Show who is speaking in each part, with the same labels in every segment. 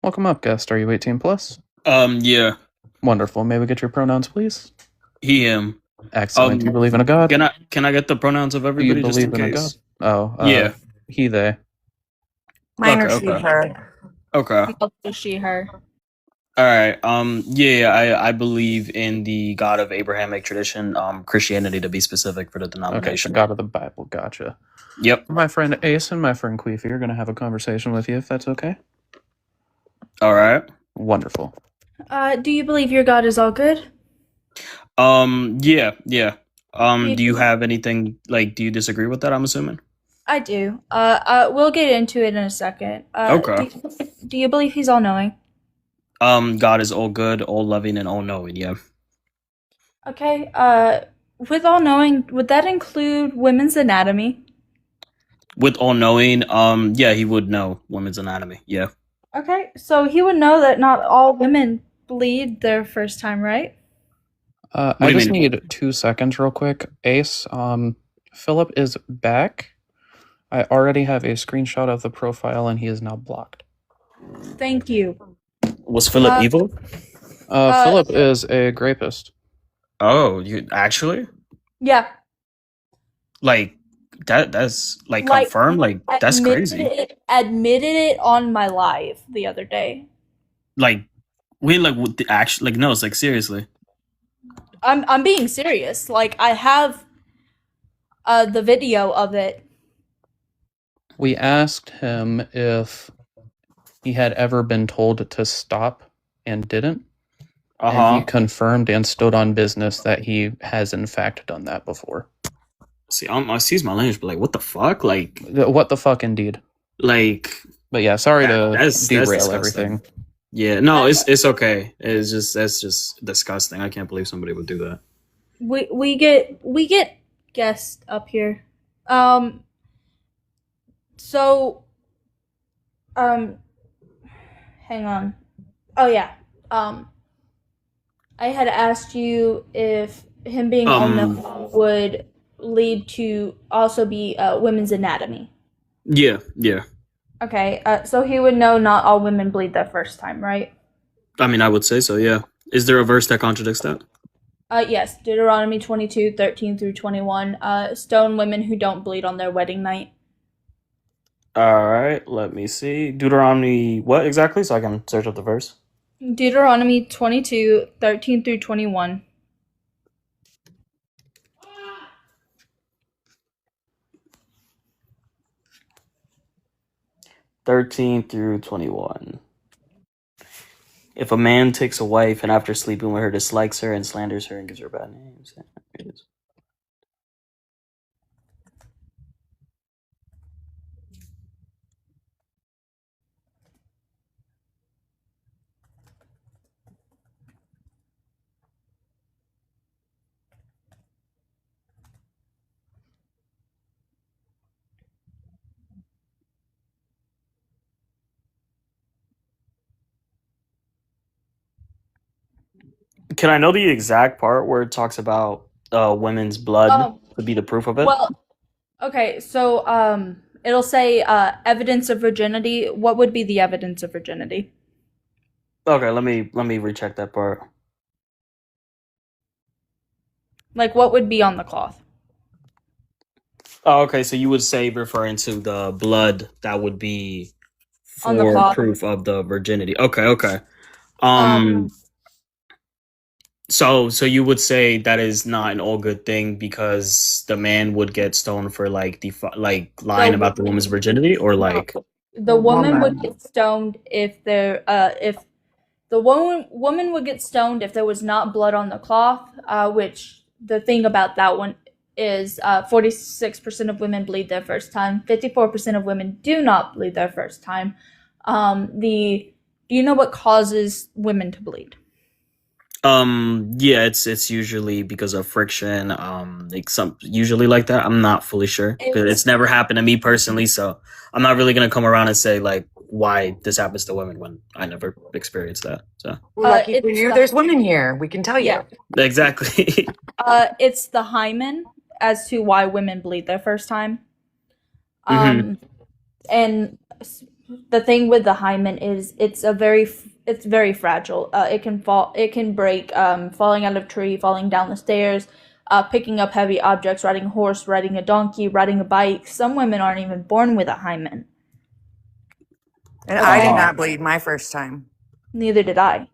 Speaker 1: Welcome up, guest. Are you 18 plus?
Speaker 2: Yeah,
Speaker 1: Wonderful. May we get your pronouns, please?
Speaker 2: he, him.
Speaker 1: Excellent. Do you believe in a god?
Speaker 2: Can I get the pronouns of
Speaker 1: Do you
Speaker 2: everybody just in
Speaker 1: believe in a god?
Speaker 2: case?
Speaker 1: Oh,
Speaker 2: Yeah.
Speaker 1: he, they.
Speaker 3: Mine
Speaker 2: Okay,
Speaker 3: are she,
Speaker 2: okay.
Speaker 3: her.
Speaker 2: Okay.
Speaker 4: Also she, her.
Speaker 2: All right. Yeah, I believe in the God of Abrahamic tradition, Christianity to be specific for the
Speaker 1: Okay, the
Speaker 2: denomination.
Speaker 1: god of the Bible. Gotcha.
Speaker 2: Yep.
Speaker 1: My friend Ace and my friend Queefy are going to have a conversation with you, if that's okay.
Speaker 2: All right.
Speaker 1: Wonderful.
Speaker 4: Do you believe your God is all good?
Speaker 2: Yeah. Do you
Speaker 4: Yeah.
Speaker 2: have anything, do you disagree with that, I'm assuming?
Speaker 4: I do. We'll get into it in a second.
Speaker 2: Okay.
Speaker 4: Do you believe he's all knowing?
Speaker 2: God is all good, all loving, and all knowing, yeah.
Speaker 4: Okay. With all knowing, would that include women's anatomy?
Speaker 2: With all knowing, yeah, he would know women's anatomy, yeah.
Speaker 4: Okay, so he would know that not all women bleed their first time, right?
Speaker 1: I
Speaker 2: do you
Speaker 1: just
Speaker 2: mean?
Speaker 1: need 2 seconds real quick. Ace, Philip is back. I already have a screenshot of the profile and he is now blocked.
Speaker 4: Thank you.
Speaker 2: Was Philip
Speaker 4: Uh,
Speaker 2: evil?
Speaker 1: Philip is a grapist.
Speaker 2: Oh, you actually?
Speaker 4: Yeah.
Speaker 2: Like that's confirmed? Like that's crazy.
Speaker 4: Admitted it on my live the other day.
Speaker 2: Like wait, like what the actual like no, it's like seriously.
Speaker 4: I'm being serious. Like I have the video of it.
Speaker 1: We asked him if he had ever been told to stop and didn't. And he confirmed and stood on business that he has in fact done that before.
Speaker 2: See, I excuse my language, but like what the fuck? Like
Speaker 1: What the fuck indeed.
Speaker 2: like
Speaker 1: But yeah, sorry to
Speaker 2: that's
Speaker 1: derail
Speaker 2: disgusting.
Speaker 1: everything.
Speaker 2: Yeah, no, it's okay. That's just disgusting. I can't believe somebody would do that.
Speaker 4: We get guests up here. So hang on. Oh yeah. I had asked you if him being all-knowing would lead to also be women's anatomy.
Speaker 2: Yeah.
Speaker 4: Okay, so he would know not all women bleed their first time, right?
Speaker 2: I mean I would say so, yeah. Is there a verse that contradicts that?
Speaker 4: Yes, Deuteronomy 22:13 through 21. Stone women who don't bleed on their wedding night.
Speaker 2: Alright, let me see. Deuteronomy what exactly? So I can search up the verse.
Speaker 4: Deuteronomy 22:13 through 21.
Speaker 2: (13 through 21). If a man takes a wife and after sleeping with her dislikes her and slanders her and gives her bad names. Can I know the exact part where it talks about women's blood to be the proof of it?
Speaker 4: Well, okay, so it'll say evidence of virginity. What would be the evidence of virginity?
Speaker 2: Okay, let me recheck that part.
Speaker 4: Like what would be on the cloth?
Speaker 2: Oh, okay, so you would say referring to the blood that would be
Speaker 4: On the
Speaker 2: for
Speaker 4: cloth.
Speaker 2: proof of the virginity. Okay. So you would say that is not an all good thing because the man would get stoned for like lying about the woman's virginity, or like
Speaker 4: the woman would get stoned if there if the woman would get stoned if there was not blood on the cloth, which the thing about that one is 46% of women bleed their first time, 54% of women do not bleed their first time. Do you know what causes women to bleed?
Speaker 2: yeah, it's usually because of friction, usually like that. I'm not fully sure because it's never happened to me personally, so I'm not really gonna come around and say like why this happens to women when I never experienced that. So
Speaker 3: lucky for you, there's women here. We can tell you.
Speaker 4: Yeah.
Speaker 2: Exactly.
Speaker 4: It's the hymen as to why women bleed their first time. And the thing with the hymen is it's very fragile. It can fall, it can break, falling out of a tree, falling down the stairs, picking up heavy objects, riding a horse, riding a donkey, riding a bike. Some women aren't even born with a hymen.
Speaker 3: And I did not bleed my first time.
Speaker 4: Neither did I.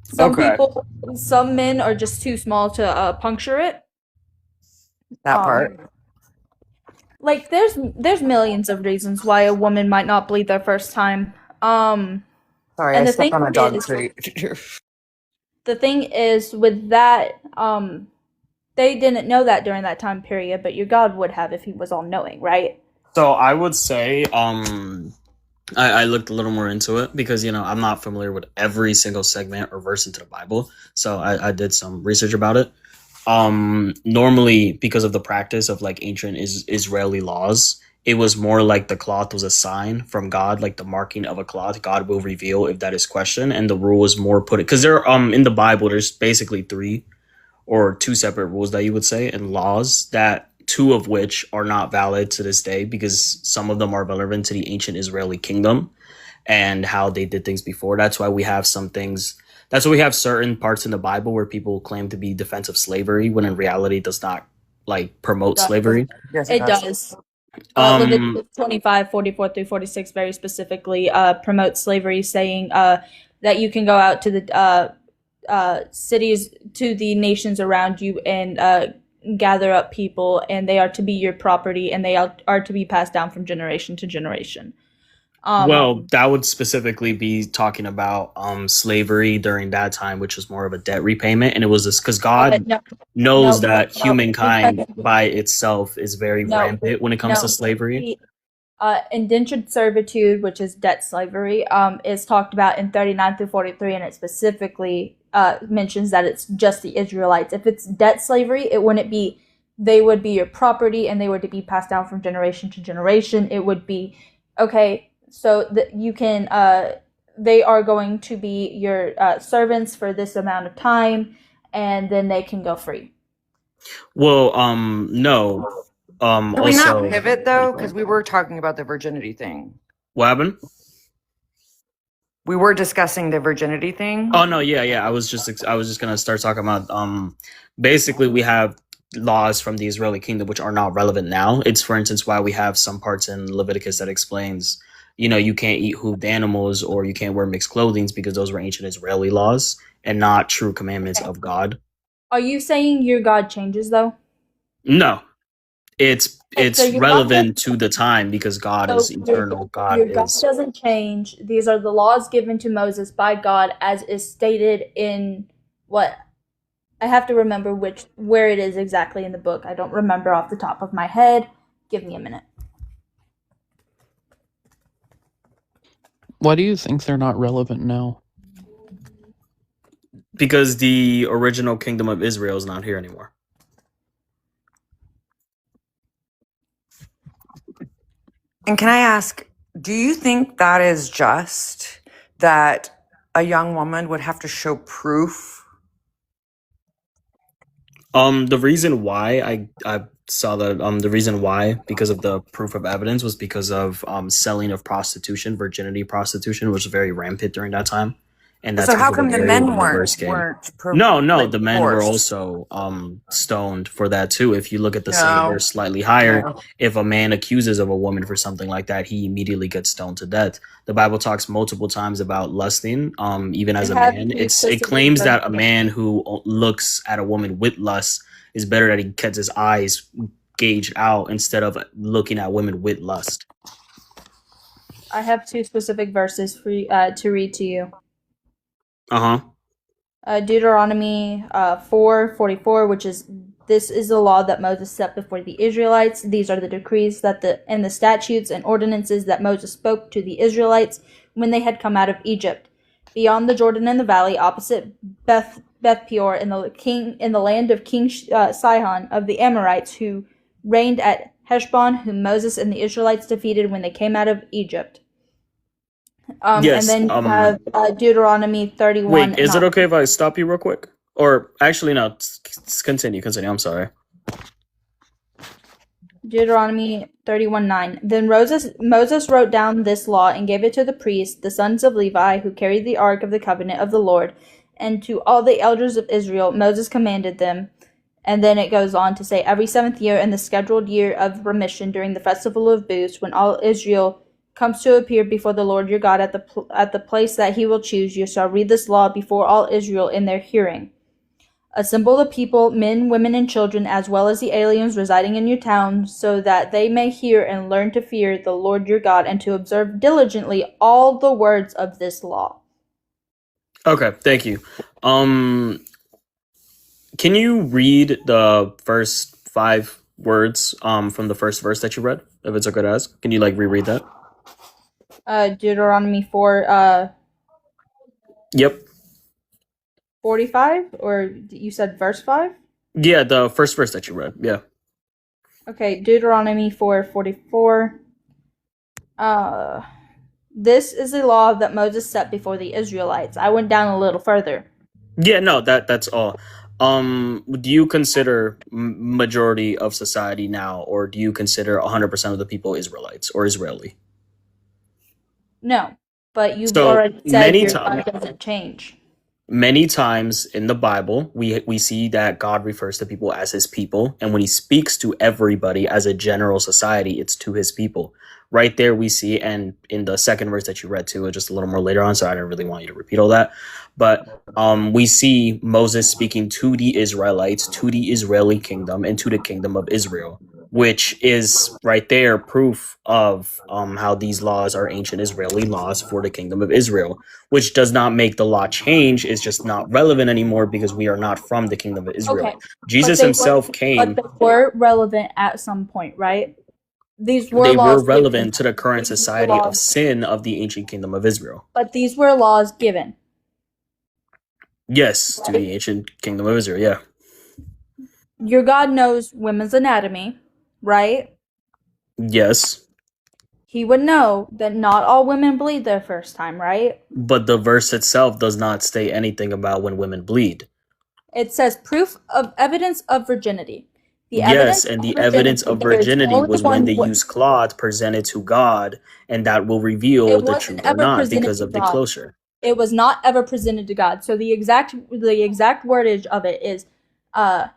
Speaker 4: Some men are just too small to puncture it.
Speaker 3: That part.
Speaker 4: Like there's millions of reasons why a woman might not bleed their first time.
Speaker 3: Sorry,
Speaker 4: and
Speaker 3: I stepped on a dog treat.
Speaker 4: The thing is with that, they didn't know that during that time period, but your God would have if he was all knowing, right?
Speaker 2: So I would say, I looked a little more into it because, I'm not familiar with every single segment or verse into the Bible. So I did some research about it. Normally, because of the practice of like ancient Israeli laws, it was more like the cloth was a sign from God, like the marking of a cloth. God will reveal if that is questioned, and the rule was more put it because there in the Bible there's basically 3 or 2 separate rules that you would say and laws that 2 of which are not valid to this day because some of them are relevant to the ancient Israeli kingdom and how they did things before. That's why we have some things. That's why we have certain parts in the Bible where people claim to be defense of slavery when in reality it does not like promote slavery.
Speaker 4: Yes, it does. Leviticus 25, 44 through 46 very specifically promotes slavery, saying that you can go out to the cities, to the nations around you and gather up people, and they are to be your property, and they are to be passed down from generation to generation.
Speaker 2: Well, that would specifically be talking about slavery during that time, which was more of a debt repayment, and it was this because God knows that humankind by itself is very rampant when it comes to slavery.
Speaker 4: Indentured servitude, which is debt slavery, is talked about in 39 through 43, and it specifically mentions that it's just the Israelites. If it's debt slavery, it wouldn't be. They would be your property, and they were to be passed down from generation to generation. It would be okay. So that you can, they are going to be your servants for this amount of time, and then they can go free.
Speaker 2: Well, no.
Speaker 3: Can we not pivot though? Because we were talking about the virginity thing.
Speaker 2: What happened?
Speaker 3: We were discussing the virginity thing.
Speaker 2: Oh no, yeah. I was just gonna start talking about. Basically, we have laws from the Israeli kingdom which are not relevant now. It's, for instance, why we have some parts in Leviticus that explains. You can't eat hoofed animals or you can't wear mixed clothing because those were ancient Israeli laws and not true commandments of God.
Speaker 4: Are you saying your God changes though?
Speaker 2: No, it's relevant to the time because God is eternal.
Speaker 4: God doesn't change. These are the laws given to Moses by God as is stated in what? I have to remember where it is exactly in the book. I don't remember off the top of my head. Give me a minute.
Speaker 1: Why do you think they're not relevant now?
Speaker 2: Because the original kingdom of Israel is not here anymore.
Speaker 3: And can I ask, do you think that is just that a young woman would have to show proof?
Speaker 2: The reason why I saw that the reason why, because of the proof of evidence, was because of selling of prostitution, virginity prostitution, which was very rampant during that time. And that's
Speaker 3: so how come the men weren't
Speaker 2: no, the men were also stoned for that too. If you look at the same verse slightly higher, if a man accuses of a woman for something like that, he immediately gets stoned to death. The Bible talks multiple times about lusting, even as a man. It claims that a man who looks at a woman with lust is better that he gets his eyes gauged out instead of looking at women with lust.
Speaker 4: I have 2 specific verses for to read to you. Deuteronomy 4:44, which is, this is the law that Moses set before the Israelites. These are the decrees and the statutes and ordinances that Moses spoke to the Israelites when they had come out of Egypt, beyond the Jordan and the valley, opposite Beth Peor, in the land of King Sihon of the Amorites, who reigned at Heshbon, whom Moses and the Israelites defeated when they came out of Egypt.
Speaker 2: Yes,
Speaker 4: and then you have Deuteronomy 31.
Speaker 2: Wait, is it okay if I stop you real quick? Or actually, no, continue. I'm sorry.
Speaker 4: Deuteronomy 31:9. Then Moses wrote down this law and gave it to the priests, the sons of Levi, who carried the ark of the covenant of the Lord, and to all the elders of Israel. Moses commanded them. And then it goes on to say, every 7th year in the scheduled year of remission during the festival of booths, when all Israel comes to appear before the Lord your God at the place that he will choose, you shall read this law before all Israel in their hearing. Assemble the people, men, women, and children, as well as the aliens residing in your town, so that they may hear and learn to fear the Lord your God and to observe diligently all the words of this law.
Speaker 2: Okay, thank you. Can you read the first 5 words from the first verse that you read? If it's okay to ask, can you reread that?
Speaker 4: Deuteronomy 4.
Speaker 2: Yep.
Speaker 4: 45, or you said verse 5?
Speaker 2: Yeah, the first verse that you read. Yeah.
Speaker 4: Okay, Deuteronomy 4:44. This is the law that Moses set before the Israelites. I went down a little further.
Speaker 2: Yeah, no, that's all. Do you consider majority of society now, or do you consider 100% of the people Israelites or Israeli?
Speaker 4: No, but you've
Speaker 2: So,
Speaker 4: already said
Speaker 2: many
Speaker 4: your
Speaker 2: times-
Speaker 4: God doesn't change.
Speaker 2: Many times in the Bible, we see that God refers to people as his people, and when he speaks to everybody as a general society, it's to his people. Right there we see, and in the second verse that you read too, just a little more later on, so I don't really want you to repeat all that, but we see Moses speaking to the Israelites, to the Israeli kingdom, and to the kingdom of Israel, which is right there proof of how these laws are ancient Israeli laws for the kingdom of Israel, which does not make the law change. It's just not relevant anymore because we are not from the kingdom of Israel.
Speaker 4: Okay,
Speaker 2: Jesus himself came.
Speaker 4: But they were relevant at some point, right? These were
Speaker 2: They
Speaker 4: laws
Speaker 2: were relevant
Speaker 4: given.
Speaker 2: to the current
Speaker 4: These were
Speaker 2: society of
Speaker 4: laws-
Speaker 2: sin of the ancient kingdom of Israel.
Speaker 4: But these were laws given.
Speaker 2: Yes, to the ancient kingdom of Israel, yeah.
Speaker 4: Your God knows women's anatomy, right?
Speaker 2: Yes.
Speaker 4: He would know that not all women bleed their first time, right?
Speaker 2: But the verse itself does not state anything about when women bleed.
Speaker 4: It says proof of evidence of virginity.
Speaker 2: Yes, and the evidence of
Speaker 4: there is
Speaker 2: virginity
Speaker 4: only
Speaker 2: was when
Speaker 4: one
Speaker 2: they
Speaker 4: way-
Speaker 2: used cloth presented to God, and that will reveal
Speaker 4: It
Speaker 2: the
Speaker 4: wasn't
Speaker 2: truth or
Speaker 4: ever
Speaker 2: not
Speaker 4: presented
Speaker 2: because
Speaker 4: to
Speaker 2: of the
Speaker 4: God.
Speaker 2: closure.
Speaker 4: It was not ever presented to God. So the exact wordage of it is, not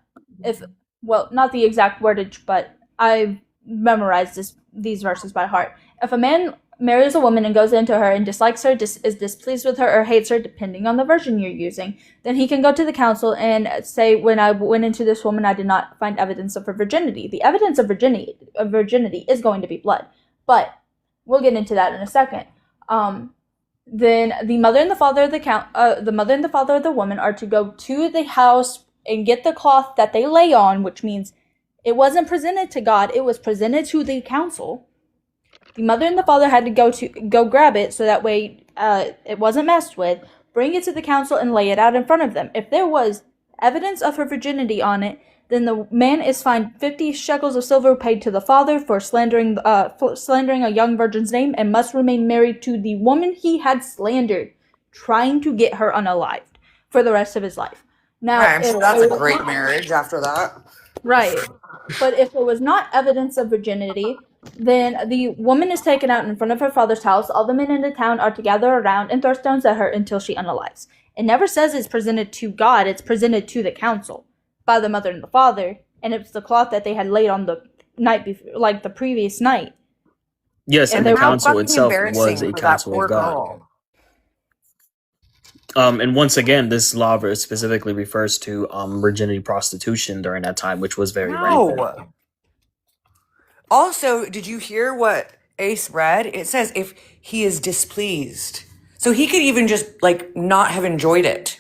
Speaker 4: the exact wordage, but I've memorized these verses by heart. If a man marries a woman and goes into her and dislikes her, is displeased with her, or hates her, depending on the version you're using, then he can go to the council and say, when I went into this woman, I did not find evidence of her virginity. The evidence of virginity is going to be blood. But we'll get into that in a second. Then the mother and the father of the woman are to go to the house and get the cloth that they lay on, which means it wasn't presented to God, it was presented to the council. The mother and the father had to go grab it, so that way it wasn't messed with, bring it to the council and lay it out in front of them. If there was evidence of her virginity on it, then the man is fined 50 shekels of silver paid to the father for slandering a young virgin's name, and must remain married to the woman he had slandered, trying to get her unalived for the rest of his life. Now,
Speaker 3: Right, so that's a great marriage after that.
Speaker 4: Right. But if there was not evidence of virginity, then the woman is taken out in front of her father's house. All the men in the town are to gather around and throw stones at her until she unalives. It never says it's presented to God, it's presented to the council by the mother and the father, and it's the cloth that they had laid on the night before, like the previous night.
Speaker 2: Yes, and the council itself was a
Speaker 3: for that
Speaker 2: council
Speaker 3: poor
Speaker 2: of God.
Speaker 3: girl.
Speaker 2: And once again, this law specifically refers to virginity prostitution during that time, which was very rampant.
Speaker 3: No. Also, did you hear what Ace read? It says if he is displeased. So he could even just not have enjoyed it.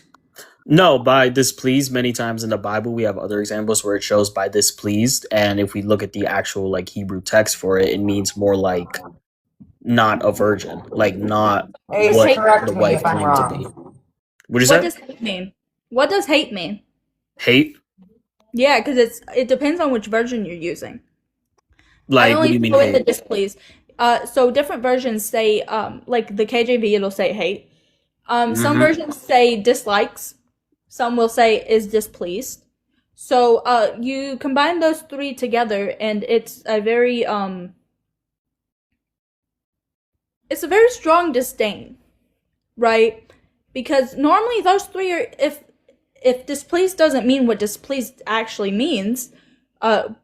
Speaker 2: No, by displeased, many times in the Bible, we have other examples where it shows by displeased. And if we look at the actual Hebrew text for it, it means more like not a virgin, not
Speaker 3: Ace,
Speaker 2: what
Speaker 3: correct
Speaker 2: the
Speaker 3: me
Speaker 2: wife
Speaker 3: if I'm
Speaker 2: claimed to be.
Speaker 3: wrong.
Speaker 2: What did you
Speaker 4: What
Speaker 2: say?
Speaker 4: does hate mean? What does hate mean?
Speaker 2: Hate?
Speaker 4: Yeah, because it depends on which version you're using.
Speaker 2: What do you mean
Speaker 4: throw in the
Speaker 2: hate?
Speaker 4: displeased. So different versions say, like the KJV, it'll say hate. Some versions say dislikes. Some will say is displeased. So you combine those three together, and it's a very strong disdain, right? Because normally those three are, if displeased doesn't mean what displeased actually means, so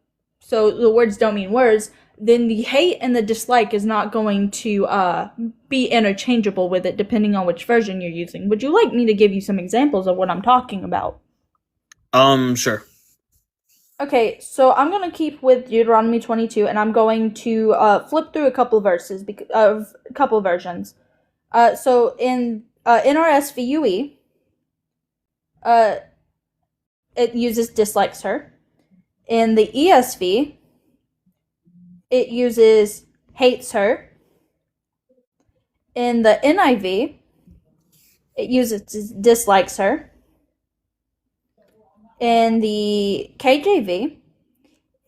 Speaker 4: the words don't mean words, then the hate and the dislike is not going to be interchangeable with it, depending on which version you're using. Would you like me to give you some examples of what I'm talking about?
Speaker 2: Sure.
Speaker 4: Okay, so I'm going to keep with Deuteronomy 22, and I'm going to flip through a couple verses, a couple versions. So in NRSVUE, it uses dislikes her. In the ESV, it uses hates her. In the NIV, it uses dislikes her. In the KJV,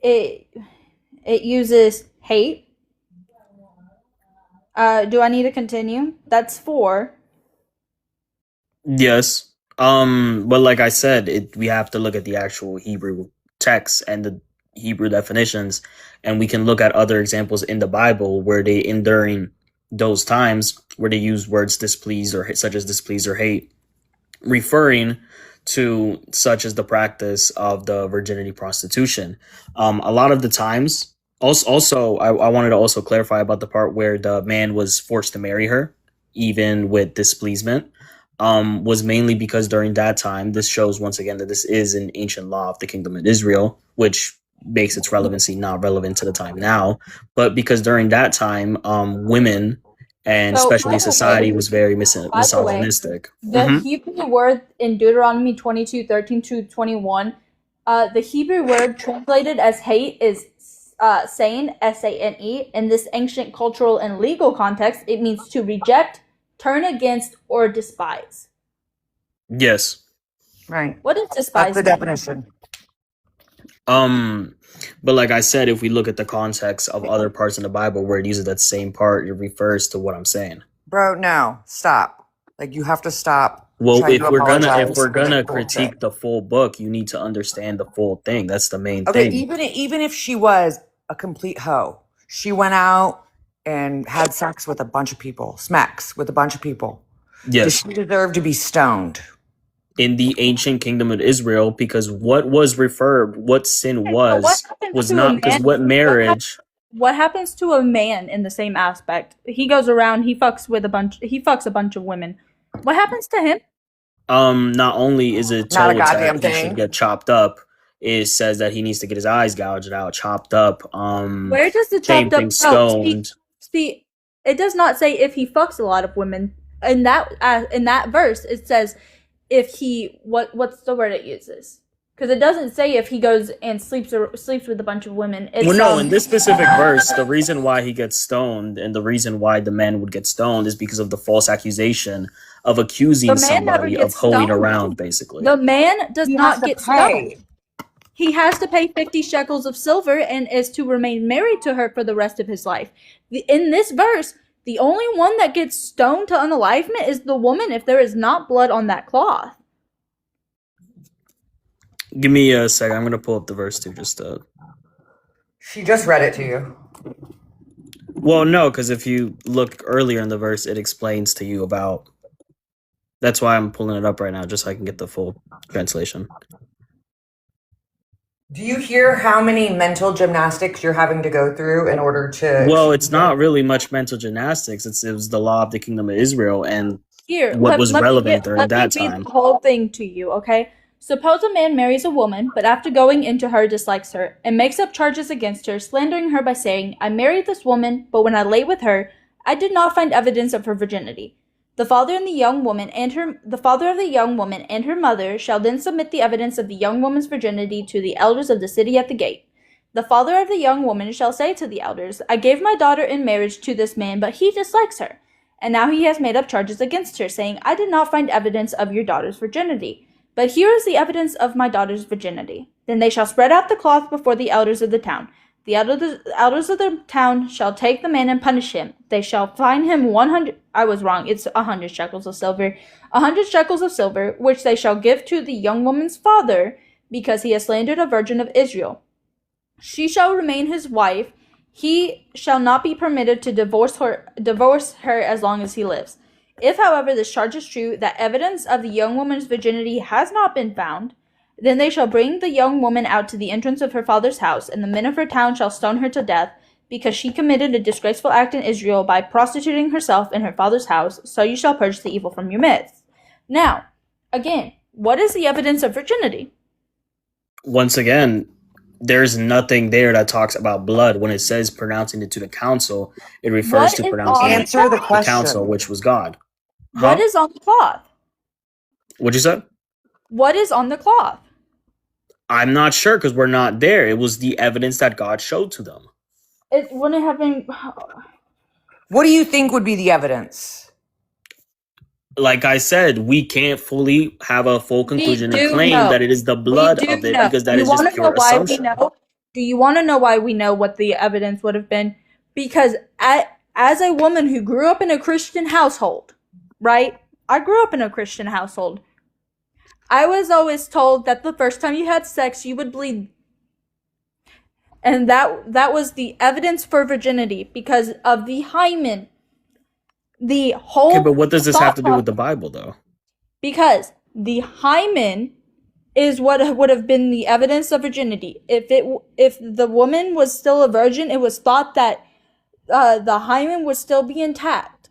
Speaker 4: it uses hate. Do I need to continue? That's 4.
Speaker 2: Yes. But like I said, we have to look at the actual Hebrew text and the Hebrew definitions, and we can look at other examples in the Bible where during those times where they use words displeased or such as displeased or hate, referring to such as the practice of the virginity prostitution. A lot of the times, also I wanted to also clarify about the part where the man was forced to marry her, even with displeasement. Was mainly because during that time, this shows once again that this is an ancient law of the Kingdom of Israel, which makes its relevancy not relevant to the time now. But because during that time, women and especially society was very misogynistic.
Speaker 4: The Hebrew word in Deuteronomy 22:13-21, the Hebrew word translated as hate is sane, S-A-N-E. In this ancient cultural and legal context, it means to reject, turn against, or despise.
Speaker 2: Yes.
Speaker 3: Right.
Speaker 4: What is despise?
Speaker 3: That's the definition.
Speaker 2: But like I said, if we look at the context of other parts in the Bible where it uses that same part, it refers to what I'm saying.
Speaker 3: Bro, no, stop. Like, you have to stop.
Speaker 2: Well, if we're gonna critique the full book, you need to understand the full thing. That's the main thing.
Speaker 3: Okay, even if she was a complete hoe, she went out and had sex with a bunch of people, smacks with a bunch of people.
Speaker 2: Yes.
Speaker 3: Does she deserve to be stoned?
Speaker 2: In the ancient Kingdom of Israel, because what was referred, what sin was not, because what marriage.
Speaker 4: What happens to a man in the same aspect? He goes around, he fucks a bunch of women. What happens to him?
Speaker 2: Not only is it told that he should get chopped up, it says that he needs to get his eyes gouged out, chopped up.
Speaker 4: Where does the chopped up
Speaker 2: stoned?
Speaker 4: See, it does not say if he fucks a lot of women. In that verse, it says if he what's the word it uses? Because it doesn't say if he goes and sleeps with a bunch of women.
Speaker 2: In this specific verse, the reason why he gets stoned and the reason why the man would get stoned is because of the false accusation of accusing somebody of hoeing around, basically.
Speaker 4: The man does not get stoned. He has to pay 50 shekels of silver and is to remain married to her for the rest of his life. In this verse, the only one that gets stoned to unalivement is the woman if there is not blood on that cloth.
Speaker 2: Give me a second. I'm going to pull up the verse too.
Speaker 3: She just read it to you.
Speaker 2: Well, no, because if you look earlier in the verse, it explains to you about. That's why I'm pulling it up right now, just so I can get the full translation.
Speaker 3: Do you hear how many mental gymnastics you're having to go through in order to...
Speaker 2: Well, it's not really much mental gymnastics. It was the law of the Kingdom of Israel and what was relevant during that time.
Speaker 4: Let me read the whole thing to you, okay? Suppose a man marries a woman, but after going into her dislikes her, and makes up charges against her, slandering her by saying, I married this woman, but when I lay with her, I did not find evidence of her virginity. The father of the young woman and her mother shall then submit the evidence of the young woman's virginity to the elders of the city at the gate. The father of the young woman shall say to the elders, I gave my daughter in marriage to this man, but he dislikes her. And now he has made up charges against her, saying, I did not find evidence of your daughter's virginity. But here is the evidence of my daughter's virginity. Then they shall spread out the cloth before the elders of the town. The elders of the town shall take the man and punish him. They shall fine him 100... I was wrong. It's 100 shekels of silver. 100 shekels of silver, which they shall give to the young woman's father, because he has slandered a virgin of Israel. She shall remain his wife. He shall not be permitted to divorce her as long as he lives. If, however, this charge is true, that evidence of the young woman's virginity has not been found, then they shall bring the young woman out to the entrance of her father's house, and the men of her town shall stone her to death, because she committed a disgraceful act in Israel by prostituting herself in her father's house. So you shall purge the evil from your midst. Now, again, what is the evidence of virginity?
Speaker 2: Once again, there's nothing there that talks about blood. When it says pronouncing it to the council, it refers to pronouncing it
Speaker 3: Answer the
Speaker 2: to the
Speaker 3: question.
Speaker 2: council, which was God.
Speaker 4: What is on the cloth?
Speaker 2: What'd you say?
Speaker 4: What is on the cloth?
Speaker 2: I'm not sure because we're not there. It was the evidence that God showed to them.
Speaker 4: It wouldn't have been.
Speaker 3: What do you think would be the evidence?
Speaker 2: Like I said, we can't fully have a full conclusion and claim that it is the blood of it because that is just pure assumption.
Speaker 4: Do you want to know why we know what the evidence would have been? Because as a woman who grew up in a Christian household, right? I grew up in a Christian household. I was always told that the first time you had sex, you would bleed. And that was the evidence for virginity because of the hymen. The whole.
Speaker 2: Okay, but what does this have to do with the Bible, though?
Speaker 4: Because the hymen is what would have been the evidence of virginity. If the woman was still a virgin, it was thought that the hymen would still be intact,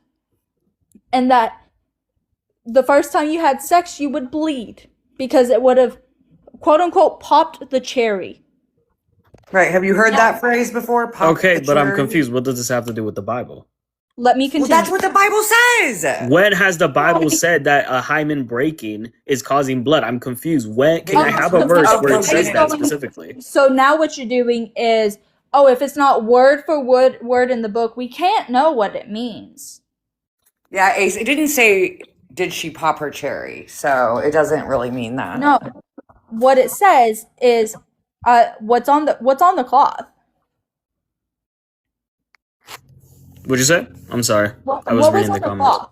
Speaker 4: and that the first time you had sex, you would bleed because it would have, quote unquote, popped the cherry.
Speaker 3: Right. Have you heard that phrase before?
Speaker 2: Okay, but I'm confused. What does this have to do with the Bible?
Speaker 4: Let me continue.
Speaker 3: Well, that's what the Bible says.
Speaker 2: When has the Bible said that a hymen breaking is causing blood? I'm confused. When can I have a verse where it says that specifically?
Speaker 4: So now what you're doing is, if it's not word for word in the book, we can't know what it means.
Speaker 3: Yeah, Ace, it didn't say, did she pop her cherry? So it doesn't really mean that.
Speaker 4: No. What it says is, what's on the cloth.
Speaker 2: What'd you say? I'm sorry. I was reading the comments.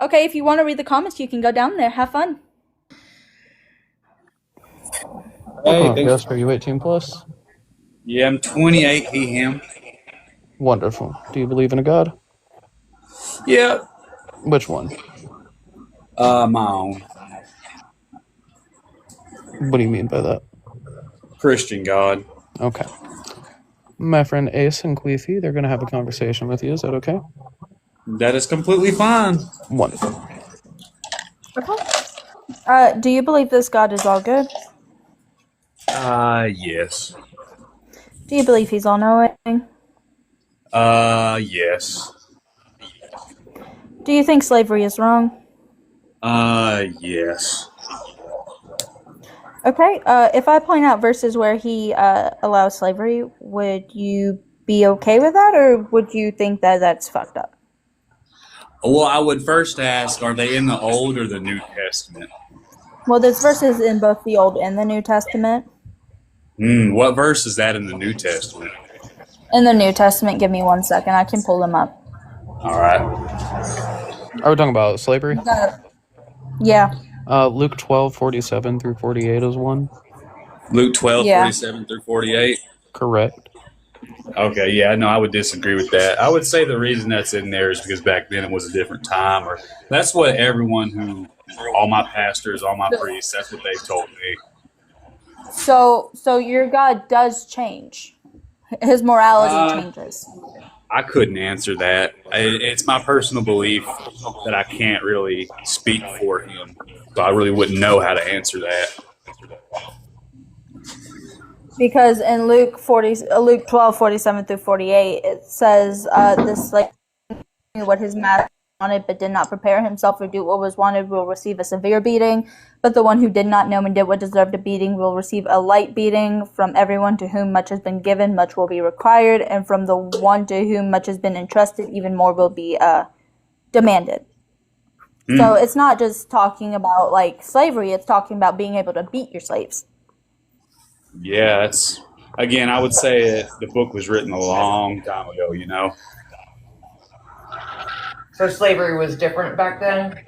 Speaker 4: Okay, if you want to read the comments, you can go down there. Have fun.
Speaker 1: Hey, Gus, are you 18 plus?
Speaker 5: Yeah, I'm 28, he, him.
Speaker 1: Wonderful. Do you believe in a God?
Speaker 5: Yeah.
Speaker 1: Which one?
Speaker 5: My own.
Speaker 1: What do you mean by that?
Speaker 5: Christian God.
Speaker 1: Okay. My friend Ace and Queefy, they're going to have a conversation with you. Is that okay?
Speaker 5: That is completely fine.
Speaker 1: Wonderful.
Speaker 4: Do you believe this God is all good?
Speaker 5: Yes.
Speaker 4: Do you believe he's all-knowing?
Speaker 5: Yes.
Speaker 4: Do you think slavery is wrong?
Speaker 5: Yes.
Speaker 4: Okay, if I point out verses where he allows slavery, would you be okay with that, or would you think that that's fucked up?
Speaker 5: Well, I would first ask, are they in the Old or the New Testament?
Speaker 4: Well, there's verses in both the Old and the New Testament.
Speaker 5: What verse is that in the New Testament?
Speaker 4: In the New Testament, give me 1 second. I can pull them up.
Speaker 5: All right.
Speaker 1: Are we talking about slavery?
Speaker 4: Yeah.
Speaker 1: Luke 12:47 through 48 is one.
Speaker 5: Luke 12:47 through 48?
Speaker 1: Correct.
Speaker 5: Okay, yeah, no, I would disagree with that. I would say the reason that's in there is because back then it was a different time, or that's what all my pastors, all my priests, that's what they've told me.
Speaker 4: So your God does change. His morality changes.
Speaker 5: I couldn't answer that. It's my personal belief that I can't really speak for him, so I really wouldn't know how to answer that.
Speaker 4: Because in Luke 12:47 through 48, it says this like what his master wanted but did not prepare himself or do what was wanted will receive a severe beating, but the one who did not know and did what deserved a beating will receive a light beating. From everyone to whom much has been given, much will be required, and from the one to whom much has been entrusted, even more will be demanded. So it's not just talking about like slavery, it's talking about being able to beat your slaves.
Speaker 5: Yeah, again, I would say the book was written a long time ago, you know.
Speaker 3: So slavery was different back then?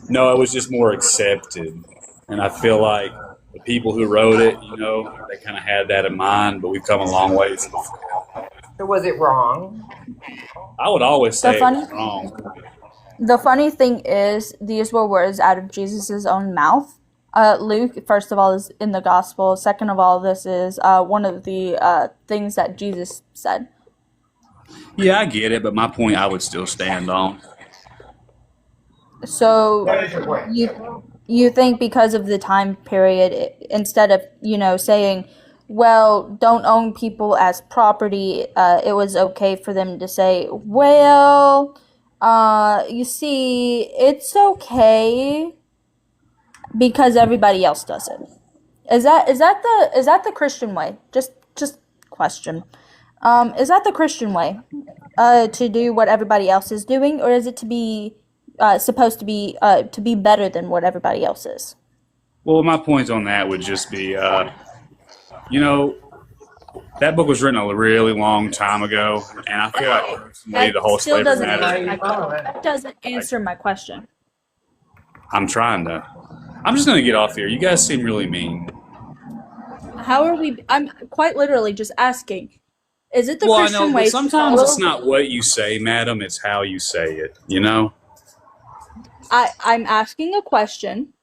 Speaker 5: No, it was just more accepted. And I feel like the people who wrote it, they kind of had that in mind, but we've come a long way.
Speaker 3: So was it wrong?
Speaker 5: I would always say it was wrong.
Speaker 4: The funny thing is, these were words out of Jesus' own mouth. Luke, first of all, is in the gospel. Second of all, this is one of the things that Jesus said.
Speaker 5: Yeah, I get it, but my point I would still stand on.
Speaker 4: So you think because of the time period, instead of, saying, well, don't own people as property, it was okay for them to say, well, you see, it's okay because everybody else does it. Is that the Christian way? Just question. Is that the Christian way? To do what everybody else is doing, or is it to be supposed to be better than what everybody else is?
Speaker 5: Well, my points on that would just be, that book was written a really long time ago, and I feel like personally the whole slavery matter.
Speaker 4: That doesn't answer my question.
Speaker 5: I'm just going to get off here. You guys seem really mean.
Speaker 4: How are we? I'm quite literally just asking. Is it the Christian way?
Speaker 5: Sometimes it's not what you say, madam. It's how you say it.
Speaker 4: I'm asking a question.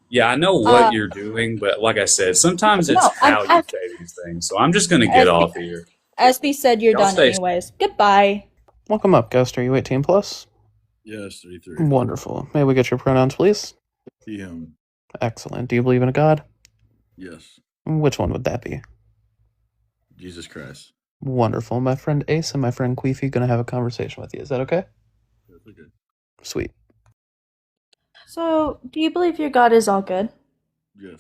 Speaker 5: Yeah, I know what you're doing, but like I said, sometimes it's how you say these things. So I'm just going to get off here.
Speaker 4: SB said you're done anyways. Goodbye.
Speaker 1: Welcome up, Ghost. Are you 18 plus?
Speaker 6: Yes, 33.
Speaker 1: Wonderful. May we get your pronouns, please?
Speaker 6: Him.
Speaker 1: Excellent. Do you believe in a God?
Speaker 6: Yes.
Speaker 1: Which one would that be?
Speaker 6: Jesus Christ.
Speaker 1: Wonderful. My friend Ace and my friend Queefy going to have a conversation with you. Is that okay?
Speaker 6: That's okay.
Speaker 1: Sweet.
Speaker 4: So, do you believe your God is all good?
Speaker 6: Yes.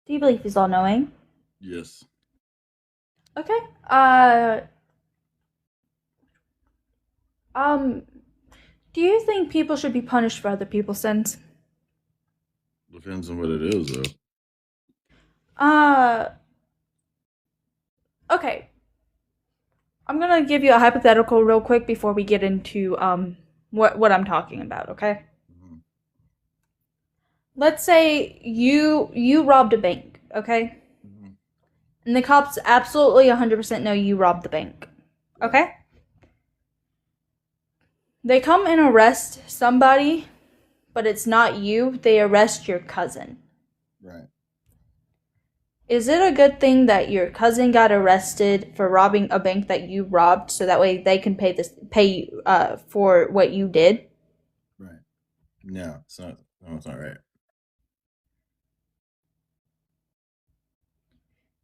Speaker 4: Do you believe he's all knowing?
Speaker 6: Yes.
Speaker 4: Okay. Do you think people should be punished for other people's sins?
Speaker 6: Depends on what it is, though.
Speaker 4: Okay. I'm gonna give you a hypothetical real quick before we get into what I'm talking about, okay?
Speaker 6: Mm-hmm.
Speaker 4: Let's say you robbed a bank, okay?
Speaker 6: Mm-hmm.
Speaker 4: And the cops absolutely 100% know you robbed the bank, okay? They come and arrest somebody, but it's not you. They arrest your cousin.
Speaker 6: Right.
Speaker 4: Is it a good thing that your cousin got arrested for robbing a bank that you robbed, so that way they can pay for what you did?
Speaker 6: Right. No, it's not. No, it's not right.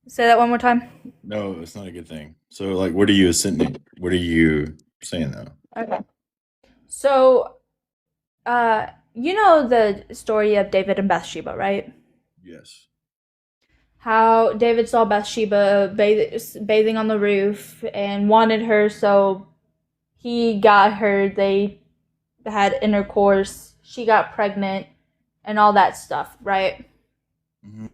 Speaker 4: Say that one more time.
Speaker 6: No, it's not a good thing. So, like, what are you saying, though?
Speaker 4: Okay. So, you know the story of David and Bathsheba, right?
Speaker 6: Yes.
Speaker 4: How David saw Bathsheba bathing on the roof and wanted her, so he got her. They had intercourse. She got pregnant and all that stuff, right?
Speaker 6: Mm-hmm.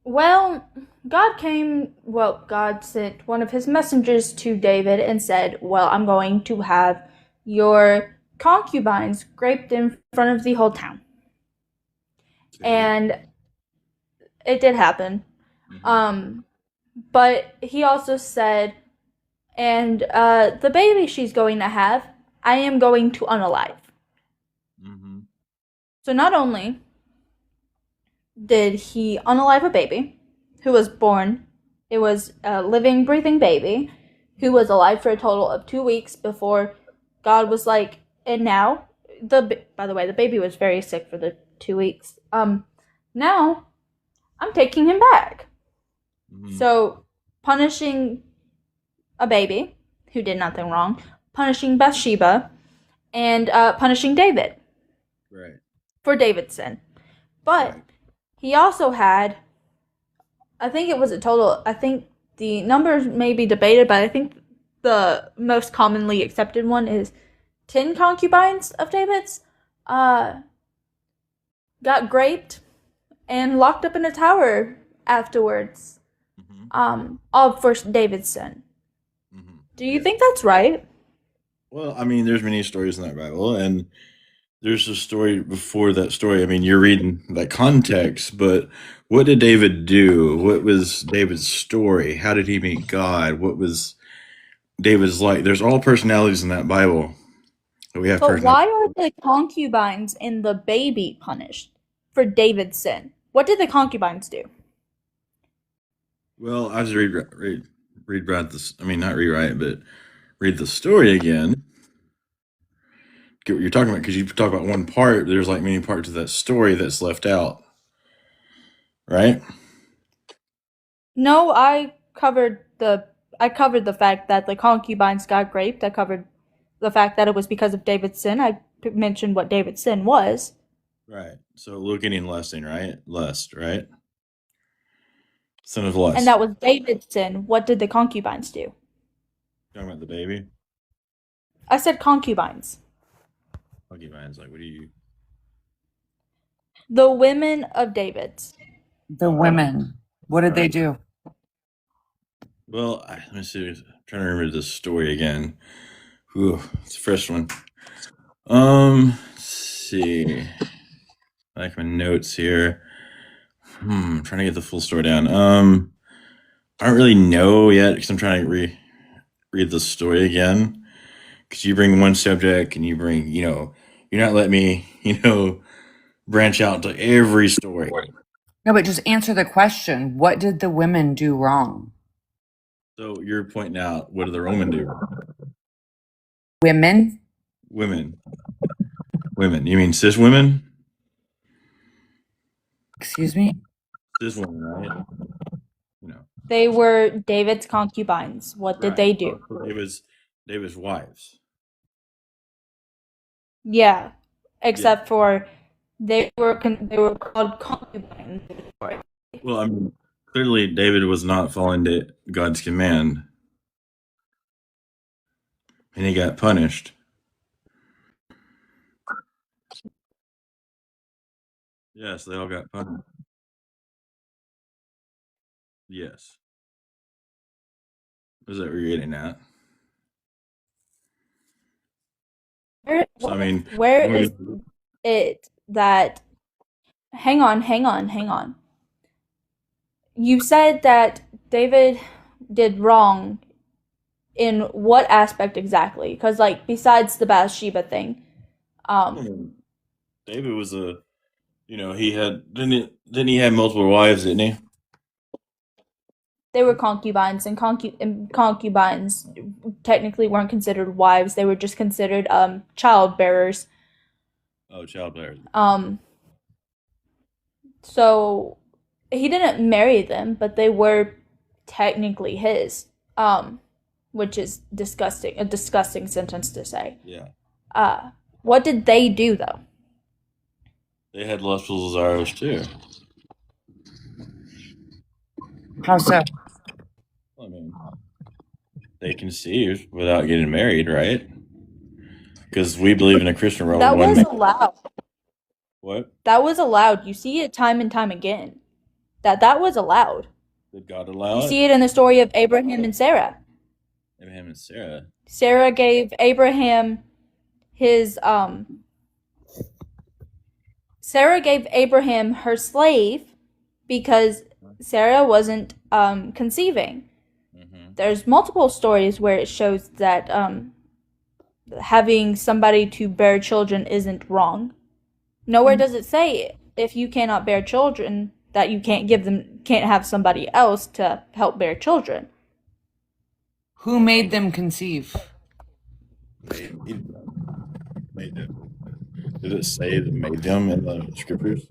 Speaker 4: Well, God sent one of his messengers to David and said, well, I'm going to have your concubines raped in front of the whole town. And it did happen.
Speaker 6: Mm-hmm.
Speaker 4: But he also said, and the baby she's going to have, I am going to unalive.
Speaker 6: Mm-hmm.
Speaker 4: So not only did he unalive a baby who was born, it was a living, breathing baby who was alive for a total of 2 weeks before God was like, and now, by the way, the baby was very sick for the 2 weeks. Now, I'm taking him back.
Speaker 6: Mm-hmm.
Speaker 4: So, punishing a baby who did nothing wrong, punishing Bathsheba, and punishing David.
Speaker 6: Right.
Speaker 4: For David's sin. But
Speaker 6: right.
Speaker 4: He also had, I think the numbers may be debated, but I think the most commonly accepted one is 10 concubines of David's got raped and locked up in a tower afterwards, all for David's sin. Mm-hmm. Do you think that's right?
Speaker 6: Well, I mean, there's many stories in that Bible, and there's a story before that story. I mean, you're reading that context, but what did David do? What was David's story? How did he meet God? What was David's like? There's all personalities in that Bible. We have
Speaker 4: But why are the concubines and the baby punished for David's sin? What did the concubines do?
Speaker 6: Well, I was rewrite this. I mean, not rewrite, but read the story again. Get what you're talking about, because you talk about one part. There's like many parts of that story that's left out, right?
Speaker 4: No, I covered the fact that the concubines got raped. I covered the fact that it was because of David's sin. I mentioned what David's sin was.
Speaker 6: Right. So looking and lusting, right? Lust, right? Sin of lust.
Speaker 4: And that was David's sin. What did the concubines do?
Speaker 6: Talking about the baby?
Speaker 4: I said concubines.
Speaker 6: Concubines, like, what do you...
Speaker 4: The women of David's.
Speaker 3: The women. What did they do?
Speaker 6: Well, let me see. I'm trying to remember this story again. Ooh, it's a fresh one. Let's see. I like my notes here. I'm trying to get the full story down. I don't really know yet because I'm trying to read the story again. Because you bring one subject and you bring, you're not letting me, branch out to every story.
Speaker 3: No, but just answer the question. What did the women do wrong?
Speaker 6: So you're pointing out, what did the Roman do?
Speaker 3: Women?
Speaker 6: Women. You mean cis women?
Speaker 3: Excuse me?
Speaker 6: Cis women, right?
Speaker 4: They were David's concubines. What did they do?
Speaker 6: David's wives.
Speaker 4: Yeah, except for they were called concubines.
Speaker 6: Well, I mean, clearly David was not following God's command, and he got punished. Yes, they all got punished. Yes. Is that what you're getting at?
Speaker 4: Where is it that... Hang on. You said that David did wrong in what aspect exactly? Because, besides the Bathsheba thing,
Speaker 6: David was he had didn't he have multiple wives, didn't he?
Speaker 4: they were concubines, and concubines technically weren't considered wives. They were just considered childbearers.
Speaker 6: Oh, childbearers.
Speaker 4: So he didn't marry them, but they were technically his, which is disgusting. A disgusting sentence to say.
Speaker 6: Yeah.
Speaker 4: What did they do though?
Speaker 6: They had lustful desires too.
Speaker 3: How so?
Speaker 6: I mean, they conceived without getting married, right? Because we believe in a Christian world.
Speaker 4: That was allowed.
Speaker 6: What?
Speaker 4: That was allowed. You see it time and time again. That was allowed.
Speaker 6: Did God allow it?
Speaker 4: You see it in the story of Abraham and Sarah.
Speaker 6: Abraham and Sarah.
Speaker 4: Sarah gave Abraham her slave because Sarah wasn't conceiving.
Speaker 6: Mm-hmm.
Speaker 4: There's multiple stories where it shows that having somebody to bear children isn't wrong. Nowhere does it say if you cannot bear children that you can't have somebody else to help bear children.
Speaker 3: Who made them conceive?
Speaker 6: Made them. Did it say that made them in the scriptures?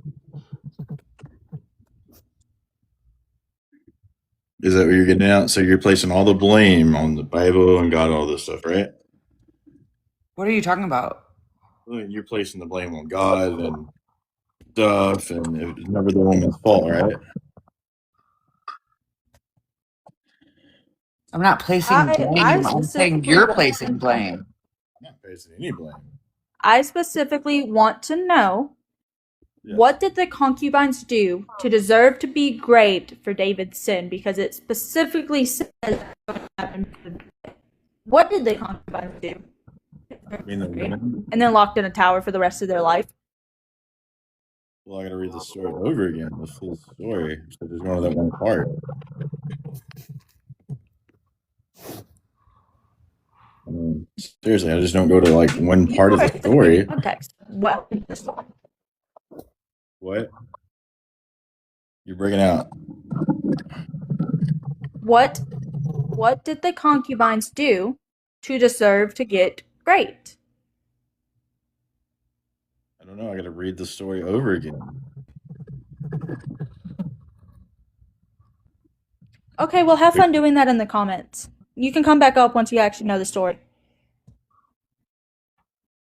Speaker 6: Is that what you're getting at? So you're placing all the blame on the Bible and God, all this stuff, right?
Speaker 3: What are you talking about?
Speaker 6: You're placing the blame on God and stuff, and it was never the woman's fault, right?
Speaker 3: I'm not placing blame. I'm saying you're placing blame.
Speaker 6: I'm not placing any blame.
Speaker 4: I specifically want to know, what did the concubines do to deserve to be graved for David's sin? Because it specifically says what happened. What did the concubines do?
Speaker 6: mean the women?
Speaker 4: and then locked in a tower for the rest of their life.
Speaker 6: Well, I gotta read the story over again, the full story. So there's only that one part. Seriously, I just don't go to like one part of the story.
Speaker 4: Context. Well,
Speaker 6: What? You're breaking out.
Speaker 4: what did the concubines do to deserve to get raped?
Speaker 6: I don't know. I gotta read the story over again.
Speaker 4: Okay, well, have fun doing that in the comments. You can come back up once you actually know the story.